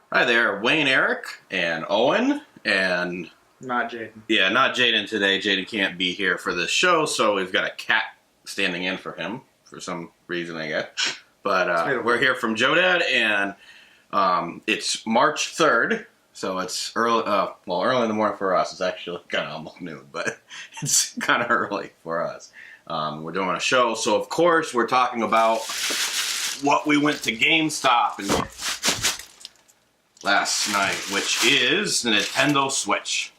Hi there, Wayne, Erik, and Owen, and Not Jayden. yeah, not Jayden today. Jayden can't be here for this show, so we've got a cat standing in for him for some reason, I guess. But we're here from JODAD, and it's March 3rd, so it's early. Well, early in the morning for us. It's actually kind of almost noon, but it's kind of early for us. We're doing a show, so of course we're talking about what we went to GameStop and last night, which is the Nintendo Switch.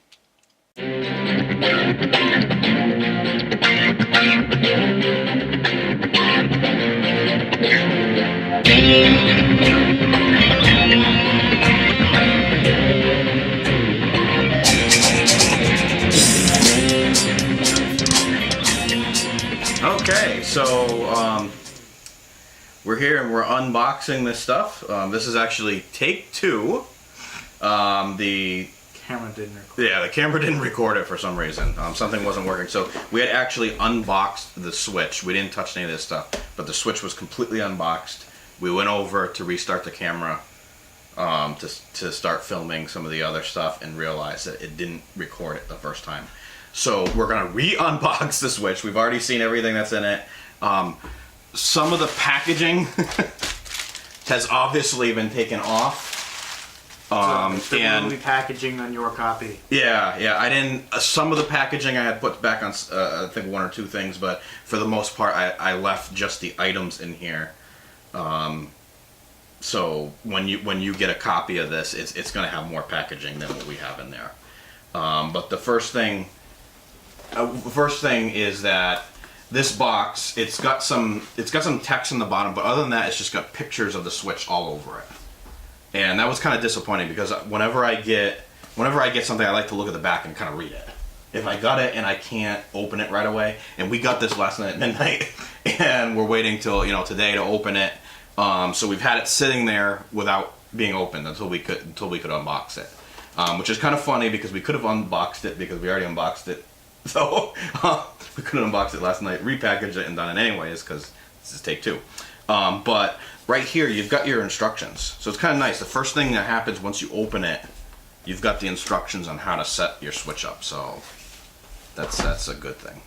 Okay, so we're here and we're unboxing this stuff. This is actually take two. The camera didn't record. Yeah, the camera didn't record it for some reason. Something wasn't working. So we had actually unboxed the Switch. We didn't touch any of this stuff, but the Switch was completely unboxed. We went over to restart the camera to start filming some of the other stuff and realized that it didn't record it the first time. So we're gonna re-unbox the Switch. We've already seen everything that's in it. Some of the packaging has obviously been taken off. And packaging on your copy. Yeah, I didn't. Some of the packaging I had put back on, I think one or two things, but for the most part, I left just the items in here. So when you get a copy of this, it's going to have more packaging than what we have in there. But the first thing is that this box, it's got some text in the bottom, but other than that, it's just got pictures of the Switch all over it. And that was kind of disappointing because whenever I get something, I like to look at the back and kind of read it. If I got it and I can't open it right away, and we got this last night at midnight, and we're waiting till today to open it. So we've had it sitting there without being opened until we could unbox it, which is kind of funny because we could have unboxed it because we already unboxed it. So we could have unboxed it last night, repackaged it, and done it anyways because this is take two. But right here, you've got your instructions. So it's kind of nice. The first thing that happens once you open it, you've got the instructions on how to set your Switch up. So that's a good thing.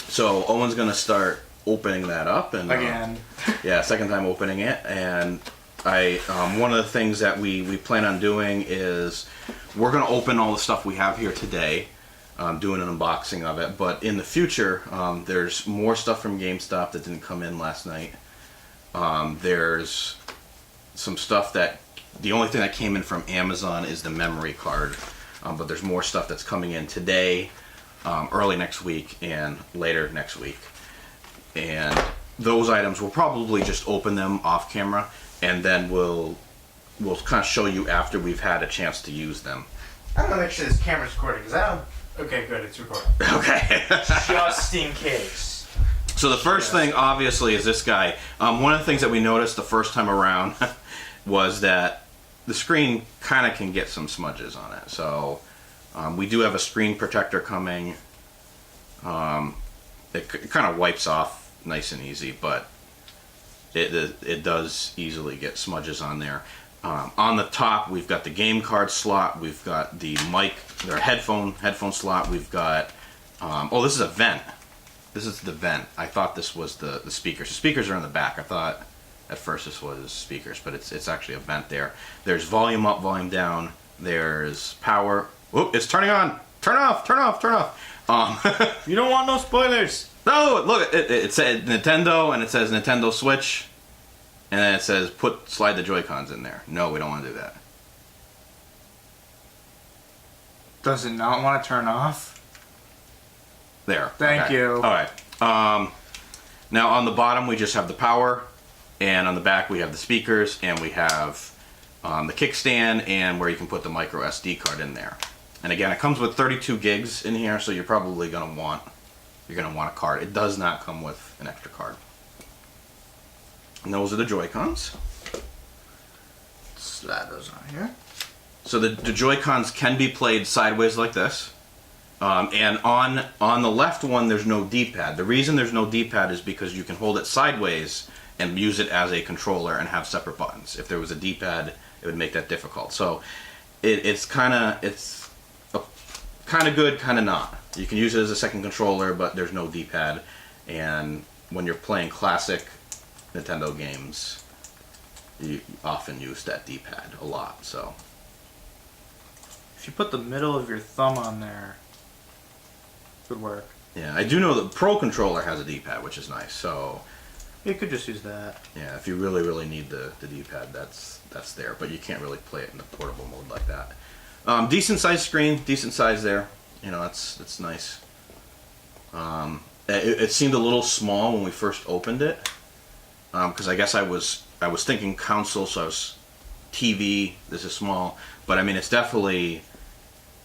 So Owen's going to start opening that up. And again. Yeah, second time opening it. And one of the things that we plan on doing is we're going to open all the stuff we have here today. Doing an unboxing of it, but in the future there's more stuff from GameStop that didn't come in last night. There's some stuff that the only thing that came in from Amazon is the memory card, but there's more stuff that's coming in today, early next week, and later next week. And those items we'll probably just open them off camera, and then we'll kind of show you after we've had a chance to use them. I don't know, make sure this camera's recording because I don't. Okay, good, it's recording. Okay. Just in case. So the first thing, obviously, is this guy. One of the things that we noticed the first time around was that the screen kind of can get some smudges on it. So we do have a screen protector coming. It kind of wipes off nice and easy, but it does easily get smudges on there. On the top, we've got the game card slot. We've got the mic, or headphone slot. We've got, oh, this is a vent. This is the vent. I thought this was the speakers. The speakers are in the back. I thought at first this was speakers, but it's actually a vent there. There's volume up, volume down. There's power. Whoop, it's turning on. Turn off, turn off, turn off. You don't want no spoilers. No, look, it said Nintendo, and it says Nintendo Switch. And then it says, slide the Joy-Cons in there. No, we don't want to do that. Does it not want to turn off? There. Thank you. Alright. Now on the bottom we just have the power. And on the back we have the speakers. And we have the kickstand and where you can put the micro SD card in there. And again, it comes with 32 gigs in here, so you're probably going to want a card. It does not come with an extra card. And those are the Joy-Cons. Slide those on here. So the Joy-Cons can be played sideways like this. And on the left one, there's no D-pad. The reason there's no D-pad is because you can hold it sideways and use it as a controller and have separate buttons. If there was a D-pad, it would make that difficult. So it's kind of good, kind of not. You can use it as a second controller, but there's no D-pad. And when you're playing classic Nintendo games, you often use that D-pad a lot. So If you put the middle of your thumb on there, it would work. yeah, I do know the Pro controller has a D-pad, which is nice. So You could just use that. yeah, if you really need the D-pad, that's there. But you can't really play it in the portable mode like that. Decent sized screen, decent size there. You know, that's nice. It seemed a little small when we first opened it, because I guess I was thinking console, so I was TV. This is small, but I mean it's definitely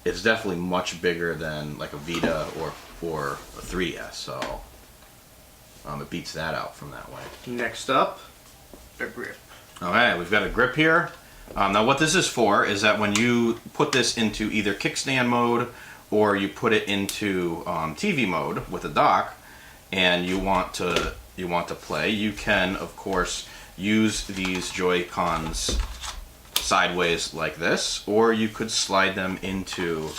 much bigger than like a Vita or a 3DS. So it beats that out from that way. Next up, the grip. All right, we've got a grip here. Now what this is for is that when you put this into either kickstand mode or you put it into TV mode with a dock, and you want to play, you can of course use these Joy-Cons sideways like this, or you could slide them into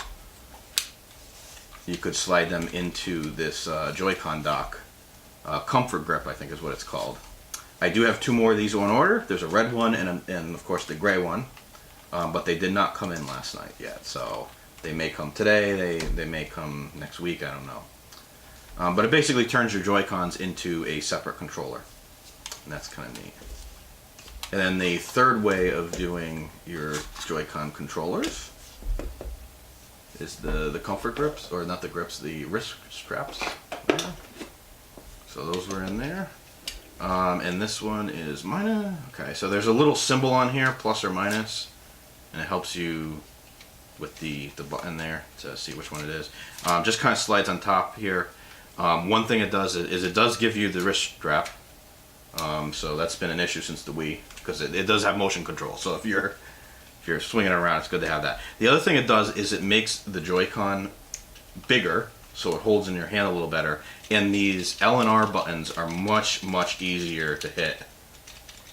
this Joy-Con dock. Comfort grip, I think is what it's called. I do have 2 more of these on order. There's a red one and of course the gray one, but they did not come in last night yet. So they may come today. They may come next week. I don't know. But it basically turns your Joy-Cons into a separate controller, and that's kind of neat. And then the third way of doing your Joy-Con controllers is the comfort grips, or not the grips, the wrist straps. Yeah. So those were in there. And this one is minus. Okay, so there's a little symbol on here, plus or minus, and it helps you with the button there to see which one it is. Just kind of slides on top here. One thing it does is it does give you the wrist strap. So that's been an issue since the Wii, because it does have motion control. So if you're swinging around, it's good to have that. The other thing it does is it makes the Joy-Con bigger, so it holds in your hand a little better. And these L and R buttons are much easier to hit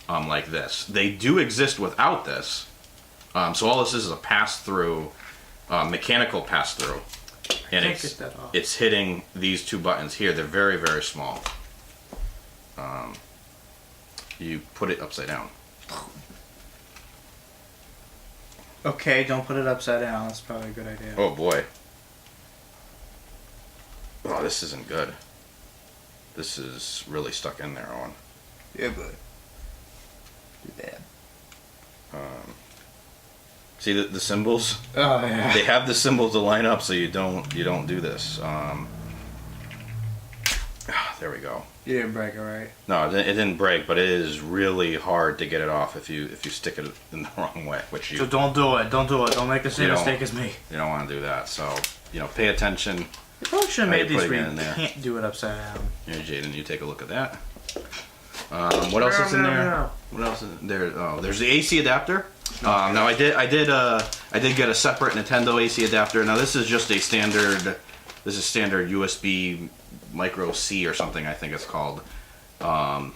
like this. They do exist without this. So all this is a pass-through, mechanical pass-through. And it's hitting these 2 buttons here. They're very small. You put it upside down. Okay, don't put it upside down. That's probably a good idea. Oh boy. Oh, this isn't good. This is really stuck in there, Owen. Yeah, but too bad. See the symbols? Oh yeah. They have the symbols to line up so you don't do this. There we go. You didn't break it, right? No, it didn't break, but it is really hard to get it off if you stick it in the wrong way. Which you So don't do it. Don't do it. Don't make the same You don't. mistake as me. you don't want to do that. So pay attention. You probably should have How made you these putting where it you in there? can't do it upside down. Here, Jayden, you take a look at that. What else is in there? What else is there? Oh, there's the AC adapter. Now I did get a separate Nintendo AC adapter. Now this is just a standard. This is standard USB micro C or something, I think it's called. But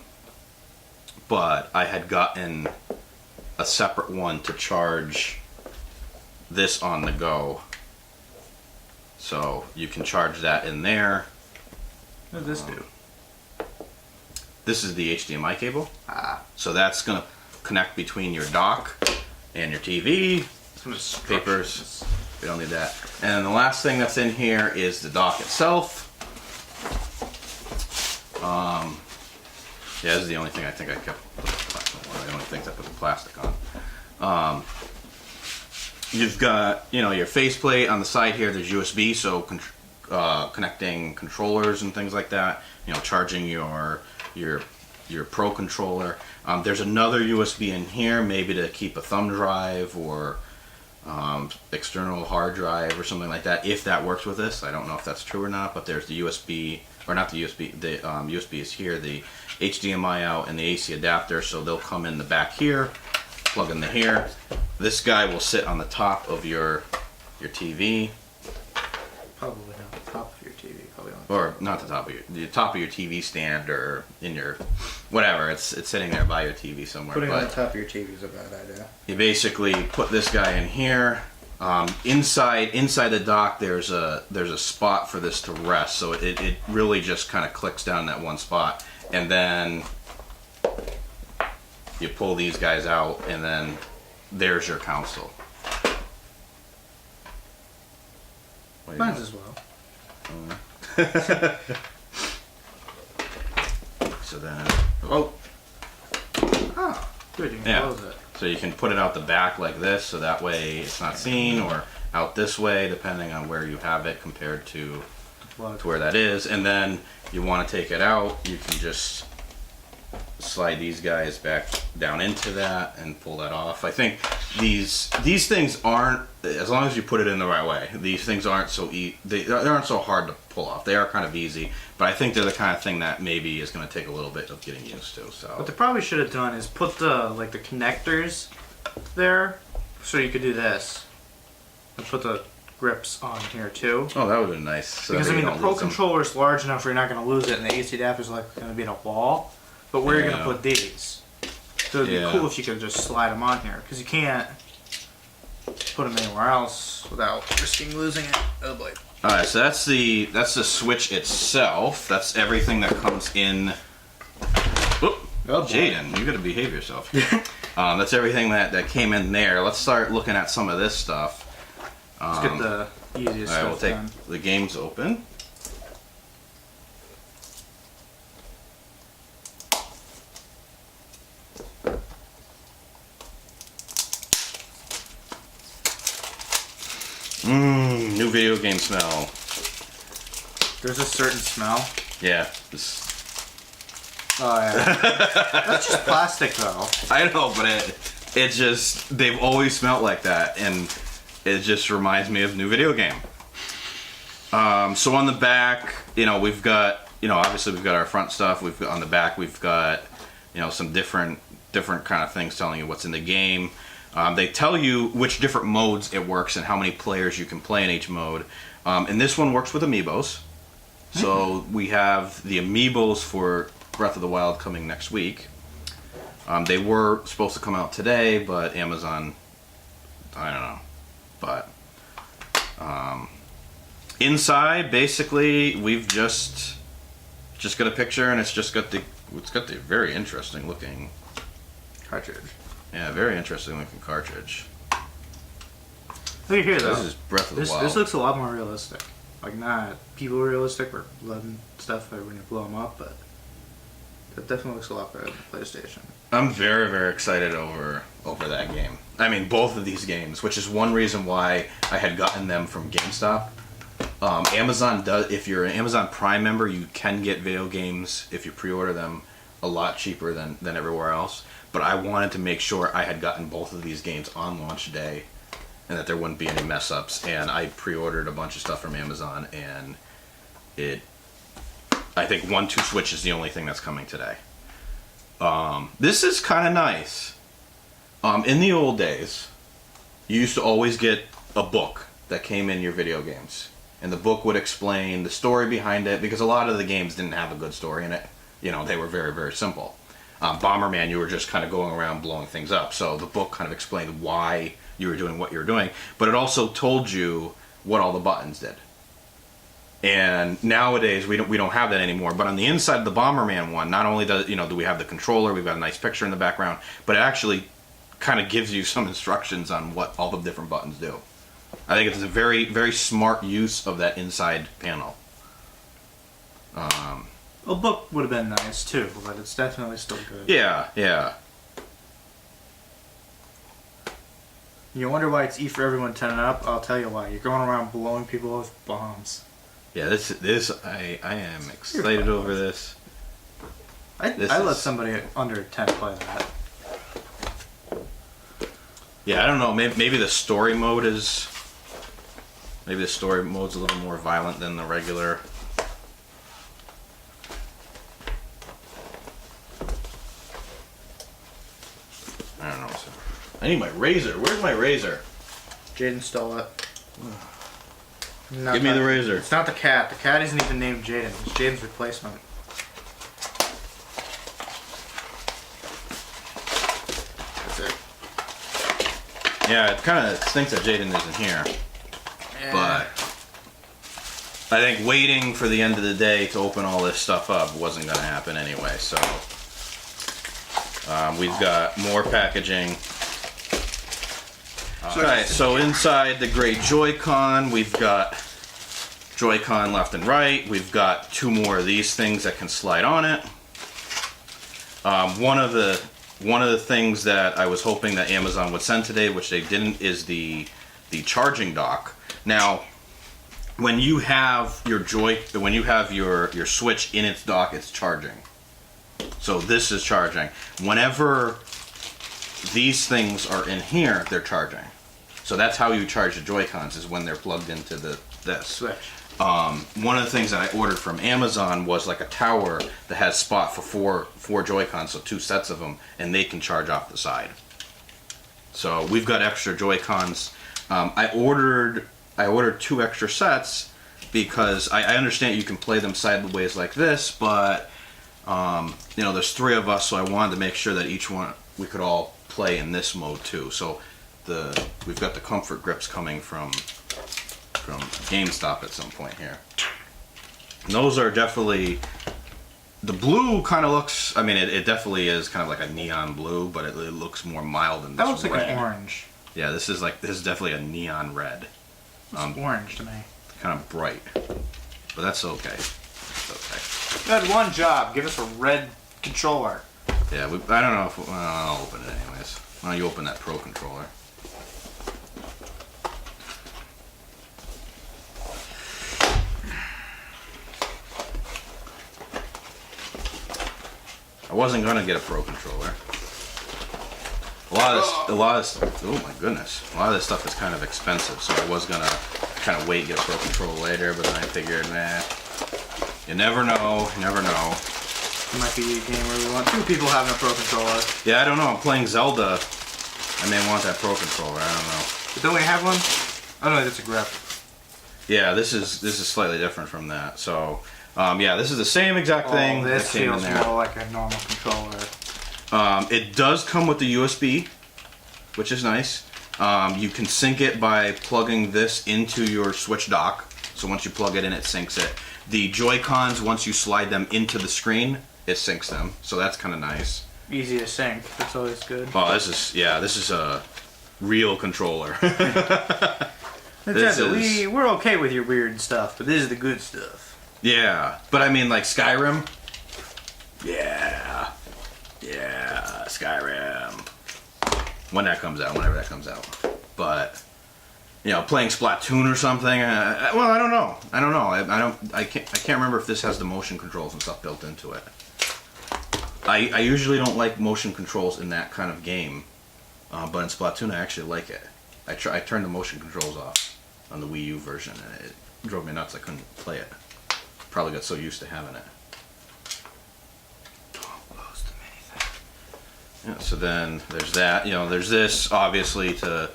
I had gotten a separate one to charge this on the go. So you can charge that in there. What does this do? This is the HDMI cable. Ah. So that's going to connect between your dock and your TV. Some Papers. We don't need that. And the last thing that's in here is the dock itself. Yeah, this is the only thing I think I kept. One of the only things I put the plastic on. You've got your faceplate on the side here. There's USB, so connecting controllers and things like that. Charging your Pro controller. There's another USB in here, maybe to keep a thumb drive or external hard drive or something like that, if that works with this. I don't know if that's true or not, but there's the USB, or not the USB, the USB is here, the HDMI out and the AC adapter, so they'll come in the back here, plug in the here. This guy will sit on the top of your TV. Probably not. top of your TV, probably on. Or not the top of your TV stand, or in your whatever. It's sitting there by your TV somewhere. Putting it but on top of your TV is a bad idea. you basically put this guy in here. Inside the dock, there's a spot for this to rest, so it really just kind of clicks down that one spot, and then you pull these guys out, and then there's your console. What do you Might know? as well. So then, Oh, good. You can Yeah. close it. so you can put it out the back like this, so that way it's not seen, or out this way, depending on where you have it compared to Plug. where that is. And then you want to take it out, you can just slide these guys back down into that and pull that off. I think these things aren't, as long as you put it in the right way, these things aren't so they aren't so hard to pull off. They are kind of easy, but I think they're the kind of thing that maybe is going to take a little bit of getting used to. So What they probably should have done is put the connectors there, so you could do this, and put the grips on here too. oh, that would have been nice. So Because that I way mean, you the don't Pro lose them. controller is large enough where you're not going to lose it, and the AC adapter is like going to be in a wall. But where are you going Yeah. to put these? So it'd Yeah. be cool if you could just slide them on here, because you can't put them anywhere else without risking losing it. Oh boy. All right, so that's the Switch itself. That's everything that comes in. Oop, Oh boy. Jayden, you got to behave yourself. That's everything that came in there. Let's start looking at some of this stuff. Let's get the easiest All right, we'll stuff take done. the games open. New video game smell. There's a certain smell. Yeah, this, Oh yeah. That's just plastic though. I know, but it just, they've always smelled like that, and it just reminds me of new video game. So on the back, we've got, obviously we've got our front stuff. We've got on the back, we've got, some different kind of things telling you what's in the game. They tell you which different modes it works and how many players you can play in each mode. And this one works with amiibos. So we have the amiibos for Breath of the Wild coming next week. They were supposed to come out today, but Amazon, I don't know. But inside, basically, we've just got a picture, and it's got the very interesting looking Cartridge. Yeah, very interesting looking cartridge. Look at here though. This is Breath of the Wild. This looks a lot more realistic. Like not people realistic or blood and stuff when you blow them up, but it definitely looks a lot better than PlayStation. I'm very, very excited over that game. I mean, both of these games, which is one reason why I had gotten them from GameStop. Amazon does. If you're an Amazon Prime member, you can get video games if you pre-order them a lot cheaper than everywhere else. But I wanted to make sure I had gotten both of these games on launch day, and that there wouldn't be any mess ups. And I pre-ordered a bunch of stuff from Amazon, and I think 1-2 Switch is the only thing that's coming today. This is kind of nice. In the old days, you used to always get a book that came in your video games, and the book would explain the story behind it, because a lot of the games didn't have a good story in it. They were very, very simple. Bomberman, you were just kind of going around blowing things up, so the book kind of explained why you were doing what you were doing, but it also told you what all the buttons did. And nowadays we don't have that anymore. But on the inside of the Bomberman one, not only do we have the controller, we've got a nice picture in the background, but it actually kind of gives you some instructions on what all the different buttons do. I think it's a very, very smart use of that inside panel. A book would have been nice too, but it's definitely still good. Yeah. You wonder why it's E for everyone 10 and up? I'll tell you why. You're going around blowing people with bombs. Yeah, this I am excited over this. I let somebody under 10 play that. Yeah, I don't know. Maybe the story mode is. Maybe the story mode's a little more violent than the regular. I don't know. I need my razor. Where's my razor? Jayden stole it. Not Give me that- the razor. It's not the cat. The cat isn't even named Jayden. It's Jayden's replacement. That's it. Yeah, it kind of stinks that Jayden isn't here. Yeah. But I think waiting for the end of the day to open all this stuff up wasn't going to happen anyway. So we've got more packaging. Alright, so inside the gray Joy-Con, we've got Joy-Con left and right. We've got 2 more of these things that can slide on it. One of the things that I was hoping that Amazon would send today, which they didn't, is the charging dock. Now, when you have your your Switch in its dock, it's charging. So this is charging. Whenever these things are in here, they're charging. So that's how you charge the Joy-Cons, is when they're plugged into this Switch. One of the things that I ordered from Amazon was like a tower that has spot for four Joy-Cons, so 2 sets of them, and they can charge off the side. So we've got extra Joy-Cons. I ordered 2 extra sets because I understand you can play them sideways like this, but there's 3 of us, so I wanted to make sure that each one we could all play in this mode too. So we've got the comfort grips coming from GameStop at some point here. And those are definitely, the blue kind of looks, I mean it definitely is kind of like a neon blue, but it looks more mild than this. That looks like red. an orange. Yeah, this is definitely a neon red. It's orange to me. Kind of bright, but that's okay. It's okay. You had one job. Give us a red controller. Yeah, I don't know if I'll open it anyways. Why don't you open that Pro controller? I wasn't gonna get a Pro controller. A lot of this, oh my goodness, a lot of this stuff is kind of expensive, so I was gonna kind of wait and get a Pro controller later, but then I figured, nah, you never know, you never know. It might be a game where we want 2 people having a Pro controller. Yeah, I don't know, I'm playing Zelda. I may want that Pro controller, I don't know. But don't we have one? Oh no, that's a grip. Yeah, this is slightly different from that. So, yeah, this is the same exact thing. This that came in feels there. more like a normal controller. It does come with the USB, which is nice. You can sync it by plugging this into your Switch dock. So once you plug it in, it syncs it. The Joy-Cons, once you slide them into the screen, it syncs them. So that's kind of nice. Easy to sync. That's always good. Oh, this is a real controller. We're okay with your weird stuff, but this is the good stuff. Yeah, but I mean, like Skyrim. Yeah, Skyrim. Whenever that comes out. But playing Splatoon or something. Well, I don't know. I can't remember if this has the motion controls and stuff built into it. I usually don't like motion controls in that kind of game, but in Splatoon I actually like it. I turned the motion controls off on the Wii U version, and it drove me nuts. I couldn't play it. Probably got so used to having it. Yeah, so then there's that. There's this, obviously, to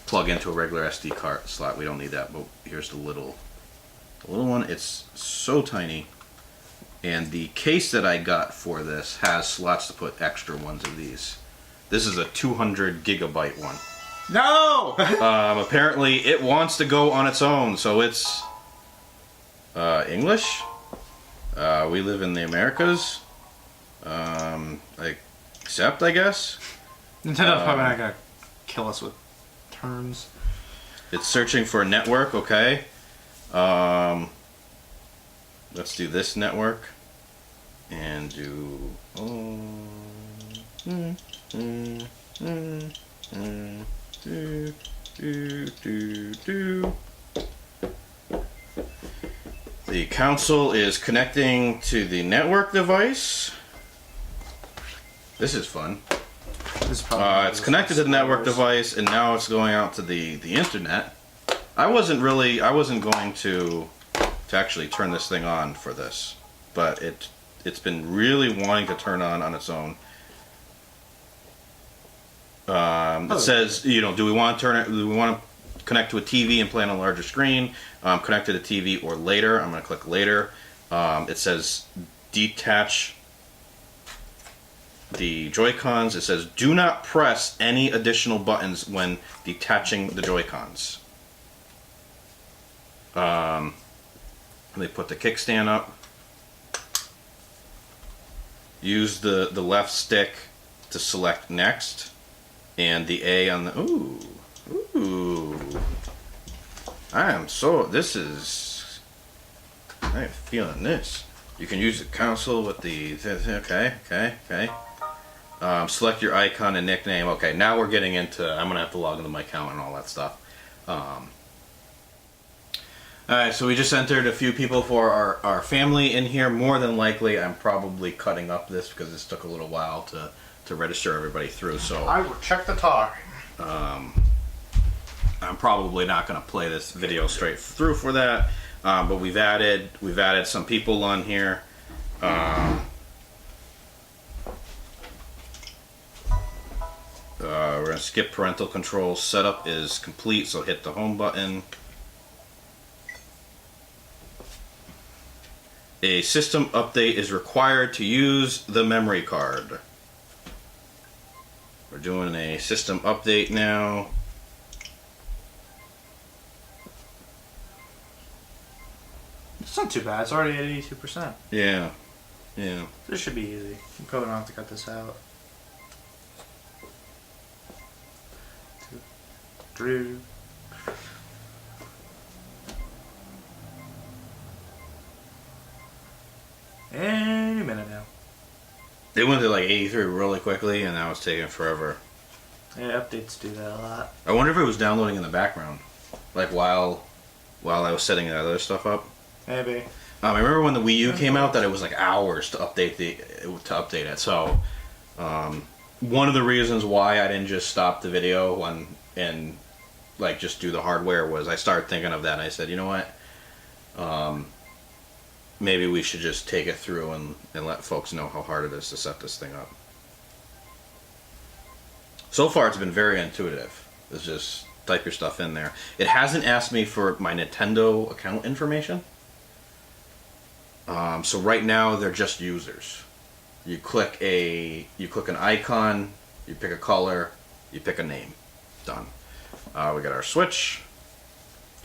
plug into a regular SD card slot. We don't need that, but here's the little one. It's so tiny. And the case that I got for this has slots to put extra ones of these. This is a 200 gigabyte one. No! Apparently it wants to go on its own, so it's English. We live in the Americas. Accept, I guess. Nintendo's probably not gonna kill us with terms. It's searching for a network, okay. Let's do this network. And do... The console is connecting to the network device. This is fun. It's connected to the network device, and now it's going out to the internet. I wasn't going to actually turn this thing on for this, but it's been really wanting to turn on its own. It says, do we want to turn it? Do we want to connect to a TV and play on a larger screen. Connect to the TV or later. I'm going to click later. It says detach the Joy-Cons. It says do not press any additional buttons when detaching the Joy-Cons. Let me put the kickstand up. Use the left stick to select next, and the A on the ooh. I am feeling this. You can use the console with the okay. Select your icon and nickname. Okay, now we're getting into. I'm gonna have to log into my account and all that stuff. Alright, so we just entered a few people for our family in here. More than likely, I'm probably cutting up this because this took a little while to register everybody through. So I will check the time. I'm probably not going to play this video straight through for that. But we've added some people on here. We're going to skip parental controls. Setup is complete, so hit the home button. A system update is required to use the memory card. We're doing a system update now. It's not too bad. It's already at 82%. Yeah. This should be easy. I'm probably gonna have to cut this out. 2, 3. Any minute now. They went to like 83 really quickly, and that was taking forever. Yeah, updates do that a lot. I wonder if it was downloading in the background, like while I was setting that other stuff up. Maybe. I remember when the Wii U came out that it was like hours to update it. So, one of the reasons why I didn't just stop the video and like just do the hardware was I started thinking of that. And I said, you know what? Maybe we should just take it through and let folks know how hard it is to set this thing up. So far, it's been very intuitive. It's just type your stuff in there. It hasn't asked me for my Nintendo account information. So right now, they're just users. You click an icon, you pick a color, you pick a name. Done. We got our Switch.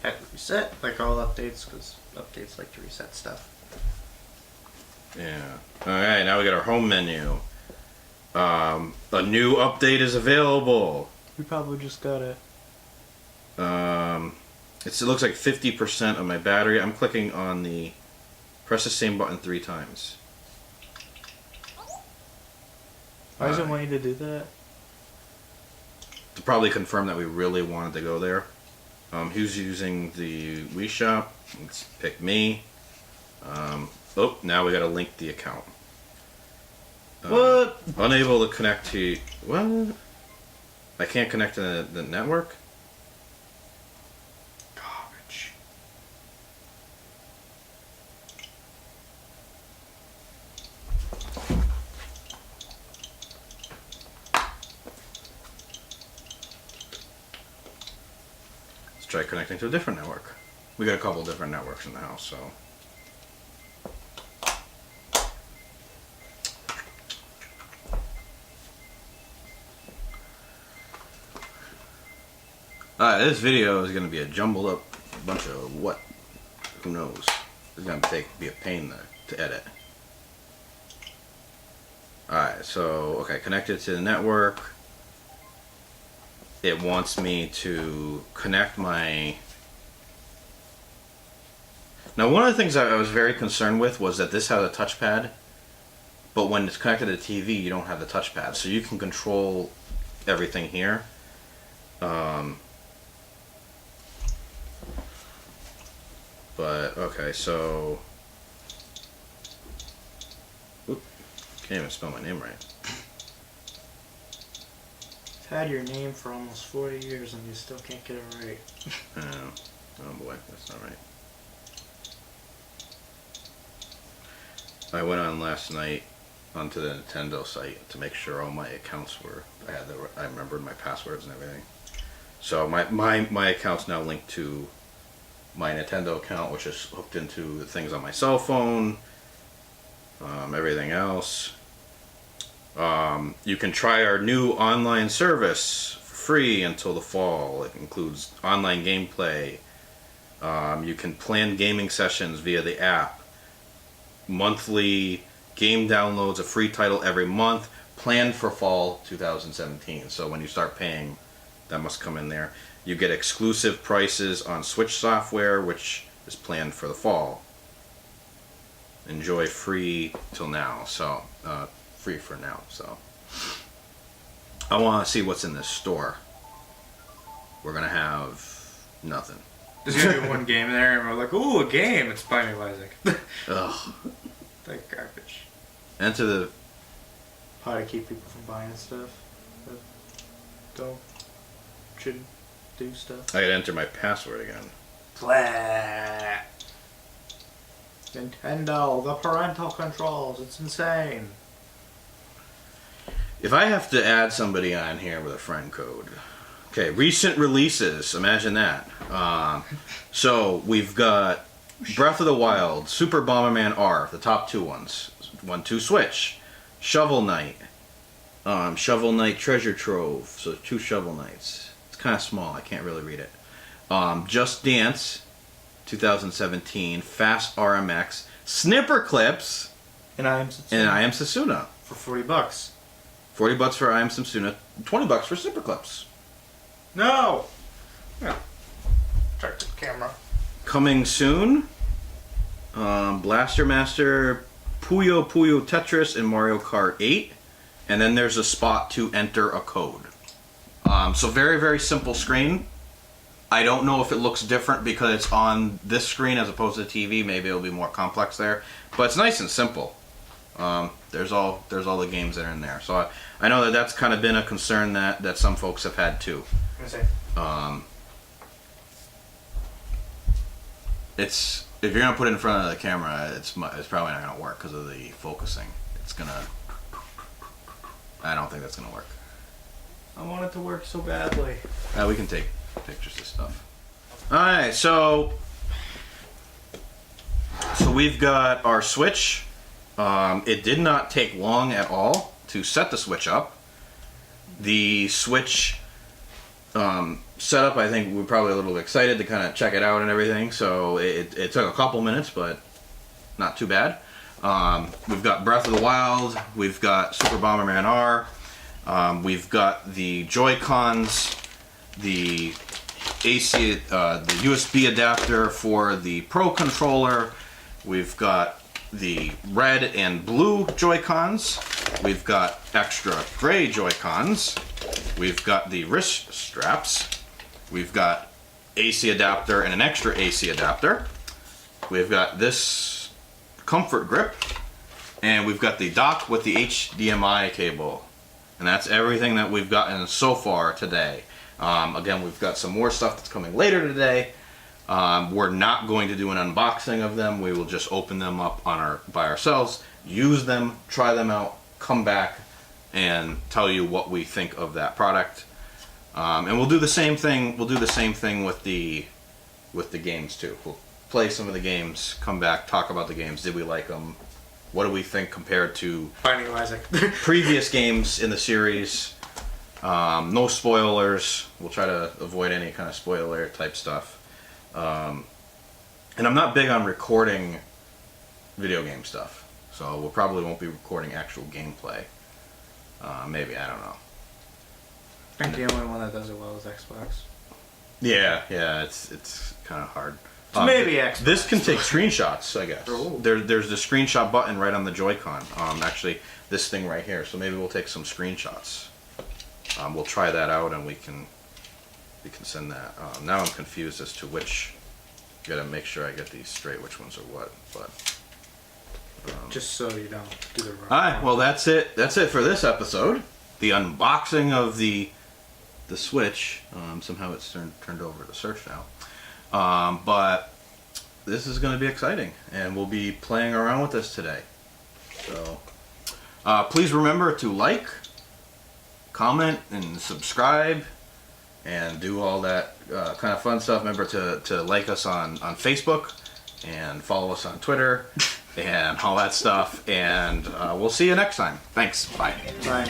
Had to reset, like all updates, because updates like to reset stuff. Yeah. Alright, now we got our home menu. A new update is available. We probably just got it. It looks like 50% of my battery. I'm clicking on the... Press the same button 3 times. Why does it want you to do that? To probably confirm that we really wanted to go there. Who's using the Wii Shop? Let's pick me. Oh, now we gotta link the account. What? Unable to connect to... What? I can't connect to the network? Garbage. Let's try connecting to a different network. We got a couple different networks in the house, so... This video is going to be a jumbled up bunch of what? Who knows? It's going to be a pain to edit. Alright, so, okay, connected to the network. It wants me to connect my... Now, one of the things I was very concerned with was that this has a touchpad, but when it's connected to the TV, you don't have the touchpad. So you can control everything here. But, okay, so... Oop, can't even spell my name right. I've had your name for almost 40 years and you still can't get it right. Oh boy, that's not right. I went on last night onto the Nintendo site to make sure all my accounts were... I remembered my passwords and everything. So my account's now linked to my Nintendo account, which is hooked into the things on my cell phone. Everything else. You can try our new online service for free until the fall. It includes online gameplay. You can plan gaming sessions via the app. Monthly game downloads, a free title every month. Planned for fall 2017. So when you start paying, that must come in there. You get exclusive prices on Switch software, which is planned for the fall. Enjoy free till now. So free for now. So I want to see what's in this store. We're gonna have nothing. There's gonna be one game there, and we're like, "Ooh, a game!" It's Binding of Isaac. Ugh. Like garbage. Enter the. How to keep people from buying stuff that shouldn't do stuff. I gotta enter my password again. Blah. Nintendo, the parental controls, it's insane. If I have to add somebody on here with a friend code. Okay, recent releases. Imagine that. So we've got Breath of the Wild, Super Bomberman R, the top two ones. 1-2 Switch. Shovel Knight. Shovel Knight Treasure Trove. So 2 Shovel Knights. It's kind of small. I can't really read it. Just Dance, 2017. Fast RMX. Snipper Clips. And I Am Setsuna. for $40. $40 for I Am Setsuna. $20 for Snipper Clips. No. Yeah. Check the camera. Coming soon. Blaster Master, Puyo Puyo Tetris, and Mario Kart 8. And then there's a spot to enter a code. So very, very simple screen. I don't know if it looks different because it's on this screen as opposed to the TV. Maybe it'll be more complex there. But it's nice and simple. There's all the games that are in there. So I know that that's kind of been a concern that some folks have had too. It's if you're gonna put it in front of the camera, it's probably not gonna work because of the focusing. I don't think that's gonna work. I want it to work so badly. We can take pictures of stuff. All right, so we've got our Switch. It did not take long at all to set the Switch up. The Switch setup, I think we're probably a little excited to kind of check it out and everything. So it took a couple minutes, but not too bad. We've got Breath of the Wild. We've got Super Bomberman R. We've got the Joy-Cons, the AC, the USB adapter for the Pro controller. We've got the red and blue Joy-Cons. We've got extra gray Joy-Cons. We've got the wrist straps. We've got AC adapter and an extra AC adapter. We've got this comfort grip. And we've got the dock with the HDMI cable. And that's everything that we've gotten so far today. Again, we've got some more stuff that's coming later today. We're not going to do an unboxing of them. We will just open them up by ourselves, use them, try them out, come back, and tell you what we think of that product. And we'll do the same thing. We'll do the same thing with the games too. We'll play some of the games, come back, talk about the games. Did we like them? What do we think compared to Binding of Isaac. previous games in the series? No spoilers. We'll try to avoid any kind of spoiler type stuff. And I'm not big on recording video game stuff, so we probably won't be recording actual gameplay. Maybe, I don't know. I think the only one that does it well is Xbox. Yeah, it's kind of hard. So maybe Xbox. This can take screenshots, I guess. Oh. There's the screenshot button right on the Joy-Con. Actually, this thing right here. So maybe we'll take some screenshots. We'll try that out, and we can send that. Now I'm confused as to which. Gotta make sure I get these straight. Which ones are what? But just so you don't do the wrong. all right. Well, that's it. That's it for this episode. The unboxing of the Switch. Somehow it's turned over to search now. But this is going to be exciting, and we'll be playing around with this today. So please remember to like, comment, and subscribe, and do all that kind of fun stuff. Remember to like us on Facebook and follow us on Twitter and all that stuff. And we'll see you next time. Thanks. Bye. Bye.